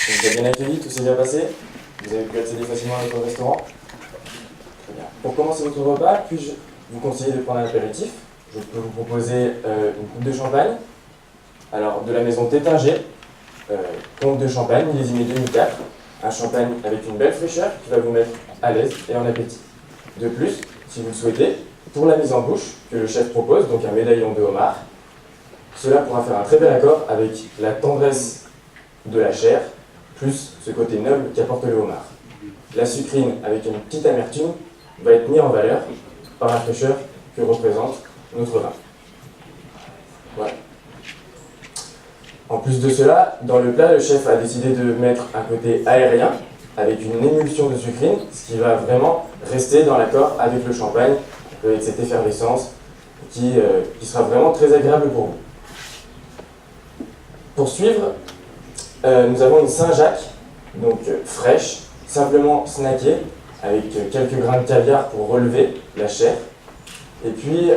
On vous a bien accueilli, tout s'est bien passé. Vous avez pu accéder facilement à notre restaurant. Très bien. Pour commencer votre repas, puis-je vous conseiller de prendre un apéritif? Je peux vous proposer une coupe de champagne. Alors, de la maison Tétinger, comte de champagne, millésimé 2004. Un champagne avec une belle fraîcheur qui va vous mettre à l'aise et en appétit. De plus, si vous le souhaitez, pour la mise en bouche que le chef propose, donc un médaillon de homard, cela pourra faire un très bel accord avec la tendresse de la chair, plus ce côté noble qu'apporte le homard. La sucrine avec une petite amertume va être mise en valeur par la fraîcheur que représente notre vin. Voilà. En plus de cela, dans le plat, le chef a décidé de mettre un côté aérien avec une émulsion de sucrine, ce qui va vraiment rester dans l'accord avec le champagne, avec cette effervescence qui sera vraiment très agréable pour vous. Pour suivre, nous avons une Saint-Jacques, donc fraîche, simplement snackée, avec quelques grains de caviar pour relever la chair, et puis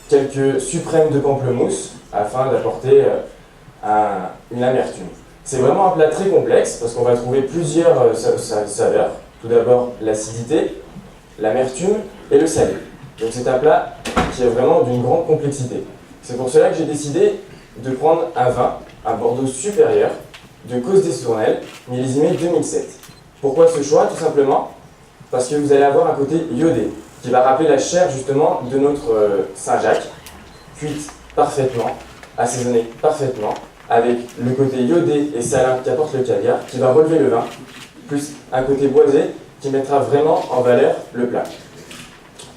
quelques suprêmes de pamplemousse afin d'apporter une amertume. C'est vraiment un plat très complexe parce qu'on va trouver plusieurs saveurs. Tout d'abord l'acidité, l'amertume et le salé. Donc c'est un plat qui est vraiment d'une grande complexité. C'est pour cela que j'ai décidé de prendre un vin, un Bordeaux supérieur, de Causse des Tournelles, millésimé 2007. Pourquoi ce choix? Tout simplement parce que vous allez avoir un côté iodé, qui va rappeler la chair justement de notre Saint-Jacques, cuite parfaitement, assaisonnée parfaitement, avec le côté iodé et salin qu'apporte le caviar, qui va relever le vin, plus un côté boisé qui mettra vraiment en valeur le plat.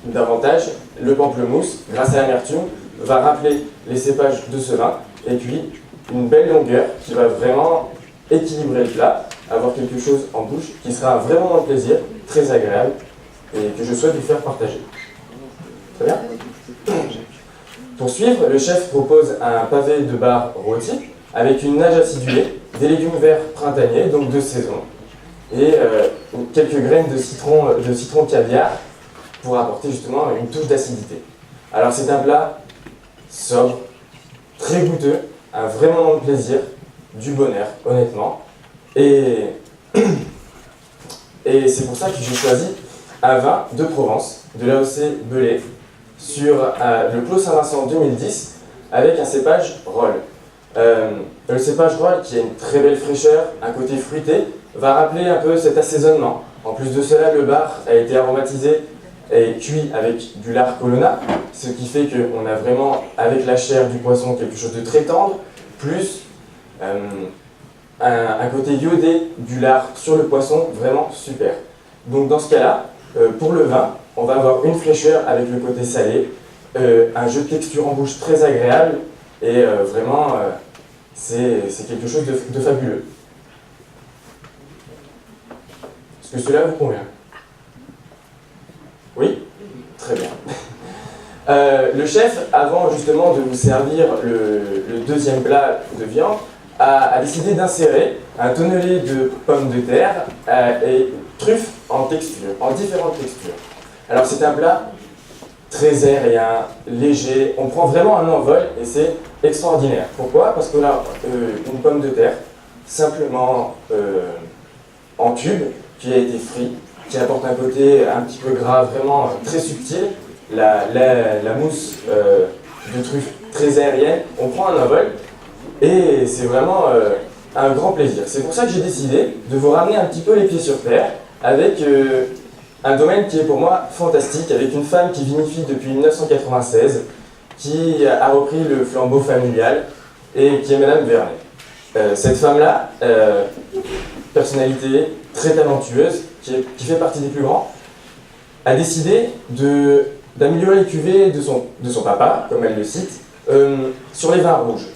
Davantage, le pamplemousse, grâce à l'amertume, va rappeler les cépages de ce vin, et puis une belle longueur qui va vraiment équilibrer le plat, avoir quelque chose en bouche qui sera vraiment un plaisir, très agréable, et que je souhaite vous faire partager. Très bien. Pour suivre, le chef propose un pavé de bar rôti avec une nage acidulée, des légumes verts printaniers, donc de saison, et quelques graines de citron caviar pour apporter justement une touche d'acidité. Alors c'est un plat sobre, très goûteux, un vrai moment de plaisir, du bonheur, honnêtement. Et c'est pour ça que j'ai choisi un vin de Provence, de l'AOC Belay, sur le Clos Saint-Vincent 2010, avec un cépage Rolle. Le cépage Rolle, qui a une très belle fraîcheur, un côté fruité, va rappeler un peu cet assaisonnement. En plus de cela, le bar a été aromatisé et cuit avec du lard Colonna, ce qui fait qu'on a vraiment, avec la chair du poisson, quelque chose de très tendre, plus un côté iodé du lard sur le poisson, vraiment super. Donc dans ce cas-là, pour le vin, on va avoir une fraîcheur avec le côté salé, un jeu de texture en bouche très agréable, et vraiment, c'est quelque chose de fabuleux. Est-ce que cela vous convient? Oui? Très bien. Le chef, avant justement de vous servir le deuxième plat de viande, a décidé d'insérer un tonnelé de pommes de terre et truffes en texture, en différentes textures. Alors c'est un plat très aérien, léger, on prend vraiment un envol et c'est extraordinaire. Pourquoi? Parce qu'on a une pomme de terre simplement en cube qui a été frit, qui apporte un côté un petit peu gras, vraiment très subtil, la mousse de truffe très aérienne, on prend un envol et c'est vraiment un grand plaisir. C'est pour ça que j'ai décidé de vous ramener un petit peu les pieds sur terre avec un domaine qui est pour moi fantastique, avec une femme qui vinifie depuis 1996, qui a repris le flambeau familial et qui est Madame Vernet. Cette femme-là, personnalité très talentueuse, qui fait partie des plus grands, a décidé d'améliorer les cuvées de son papa, comme elle le cite, sur les vins rouges.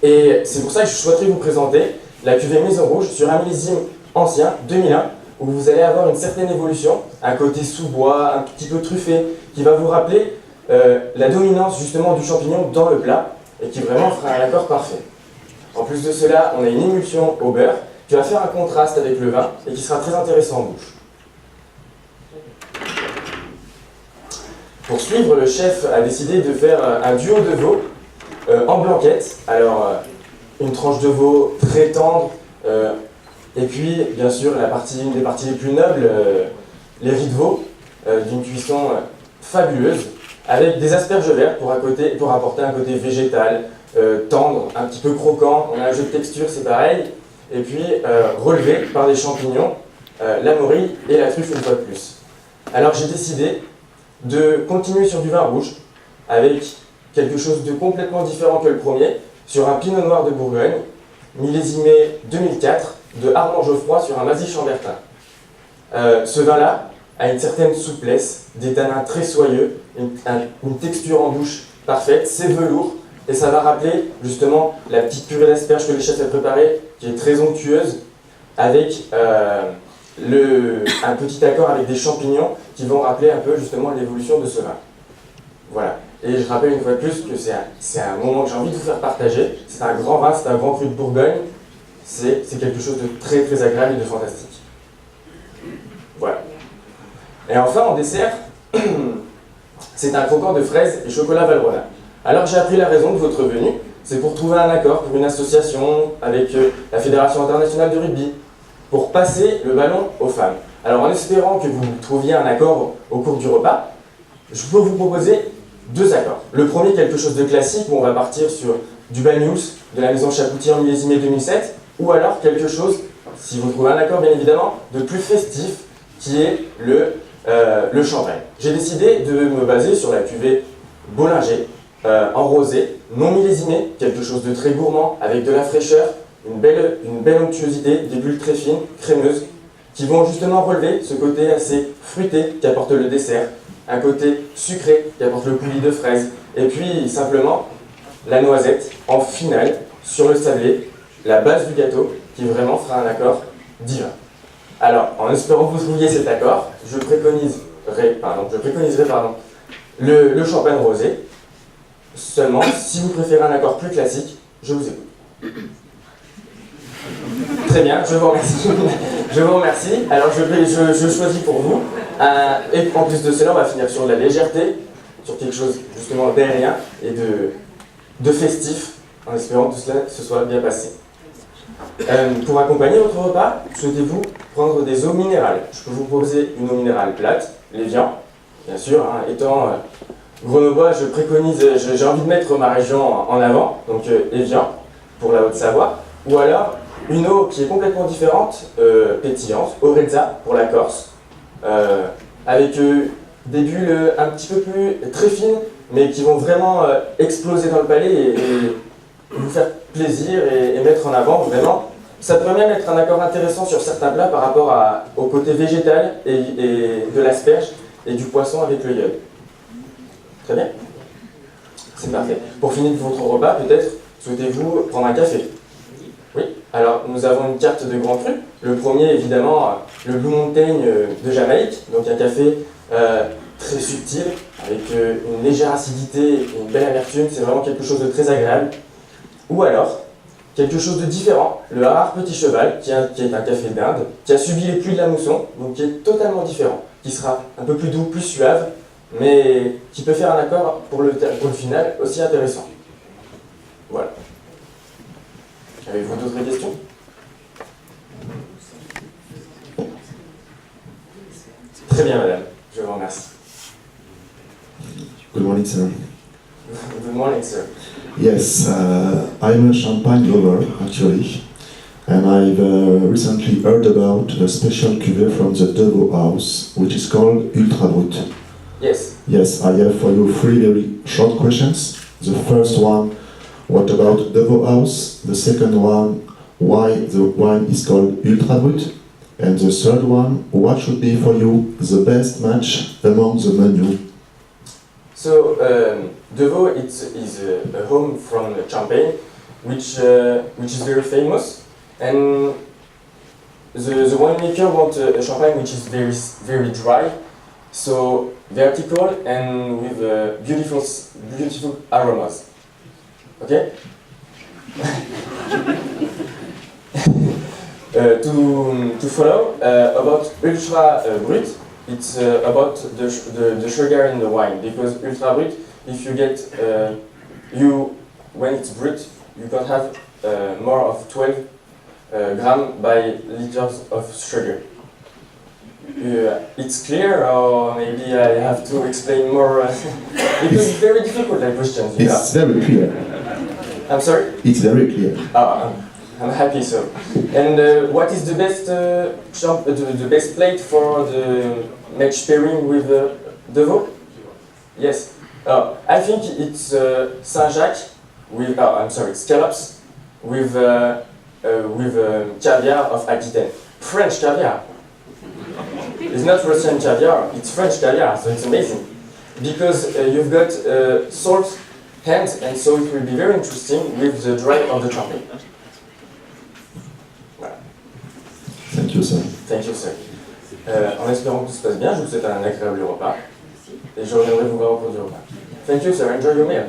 Et c'est pour ça que je souhaiterais vous présenter la cuvée Maison Rouge sur un millésime ancien, 2001, où vous allez avoir une certaine évolution, un côté sous-bois, un petit peu truffé, qui va vous rappeler la dominance justement du champignon dans le plat, et qui vraiment fera un accord parfait. En plus de cela, on a une émulsion au beurre, qui va faire un contraste avec le vin, et qui sera très intéressant en bouche. Pour suivre, le chef a décidé de faire un duo de veau en blanquette. Alors, une tranche de veau très tendre, et puis bien sûr une des parties les plus nobles, les riz de veau, d'une cuisson fabuleuse, avec des asperges vertes pour apporter un côté végétal, tendre, un petit peu croquant. On a un jeu de texture, c'est pareil, et puis relevé par des champignons, la morille et la truffe une fois de plus. Alors j'ai décidé de continuer sur du vin rouge, avec quelque chose de complètement différent que le premier, sur un pinot noir de Bourgogne, millésimé 2004, de Armand Geoffroy sur un Mazy-Chambertin. Ce vin-là a une certaine souplesse, des tanins très soyeux, une texture en bouche parfaite, c'est velours, et ça va rappeler justement la petite purée d'asperges que le chef a préparée, qui est très onctueuse, avec un petit accord avec des champignons qui vont rappeler un peu justement l'évolution de ce vin. Voilà. Et je rappelle une fois de plus que c'est un moment que j'ai envie de vous faire partager. C'est un grand vin, c'est un grand cru de Bourgogne. C'est quelque chose de très très agréable et de fantastique. Voilà. Et enfin, en dessert, c'est un croquant de fraises et chocolat Valrhona. Alors j'ai appris la raison de votre venue. C'est pour trouver un accord pour une association avec la Fédération internationale de rugby, pour passer le ballon aux femmes. Alors en espérant que vous trouviez un accord au cours du repas, je peux vous proposer 2 accords. Le premier, quelque chose de classique, où on va partir sur du Banyuls, de la maison Chapoutier en millésimé 2007, ou alors quelque chose, si vous trouvez un accord bien évidemment, de plus festif, qui est le champagne. J'ai décidé de me baser sur la cuvée Bollinger, en rosé, non millésimé, quelque chose de très gourmand, avec de la fraîcheur, une belle onctuosité, des bulles très fines, crémeuses, qui vont justement relever ce côté assez fruité qu'apporte le dessert, un côté sucré qui apporte le coulis de fraise, et puis simplement la noisette en finale sur le sablé, la base du gâteau, qui vraiment fera un accord divin. Alors, en espérant que vous trouviez cet accord, je préconiserai le champagne rosé. Seulement, si vous préférez un accord plus classique, je vous écoute. Très bien, je vous remercie. Je vous remercie. Alors je choisis pour vous. Et en plus de cela, on va finir sur de la légèreté, sur quelque chose justement d'aérien et de festif, en espérant que tout cela se soit bien passé. Pour accompagner votre repas, souhaitez-vous prendre des eaux minérales? Je peux vous proposer une eau minérale plate, l'Évian, bien sûr, étant grenoblois, j'ai envie de mettre ma région en avant, donc Évian pour la Haute-Savoie, ou alors une eau qui est complètement différente, pétillante, Orezza pour la Corse, avec des bulles un petit peu plus très fines, mais qui vont vraiment exploser dans le palais et vous faire plaisir et mettre en avant vraiment. Ça peut même être un accord intéressant sur certains plats par rapport au côté végétal et de l'asperge et du poisson avec le iode. Très bien. C'est parfait. Pour finir votre repas, peut-être souhaitez-vous prendre un café? Oui. Alors, nous avons une carte de grands crus. Le premier, évidemment, le Blue Mountain de Jamaïque, donc un café très subtil, avec une légère acidité et une belle amertume. C'est vraiment quelque chose de très agréable. Ou alors, quelque chose de différent, le Harar Petit Cheval, qui est un café d'Inde, qui a subi les pluies de la mousson, donc qui est totalement différent, qui sera un peu plus doux, plus suave, mais qui peut faire un accord pour le final aussi intéressant. Voilà. Avez-vous d'autres questions? Très bien, madame. Je vous remercie. Good morning, sir. Good morning, sir. Yes, I'm a champagne lover, actually, and I've recently heard about a special cuvée from the Deveau House, which is called Ultra Brut. Yes. Yes, I have for you 3 very short questions. The first one, what about Deveau House? The second one, why the wine is called Ultra Brut? And the third one, what should be for you the best match among the menu? So, Deveau is a home from Champagne, which is very famous, and the winemaker wants a champagne which is very dry, so vertical and with beautiful aromas. Okay. To follow about Ultra Brut. It's about the sugar in the wine, because Ultra Brut, if you get when it's brut, you can't have more of 12 gram by liters of sugar. It's clear, or maybe I have to explain more because it's very difficult, like questions. It's very clear. I'm sorry? It's very clear. I'm happy so. And what is the best the best plate for the match pairing with Devo? Yes. I think it's Saint-Jacques with scallops with caviar of Aquitaine. French caviar. It's not Russian caviar, it's French caviar, so it's amazing. Because you've got salt hands, and so it will be very interesting with the dry of the trumpet. Voilà. Thank you, sir. Thank you, sir. En espérant que tout se passe bien, je vous souhaite un agréable repas. Et je reviendrai vous voir au cours du repas. Thank you, sir. Enjoy your meal.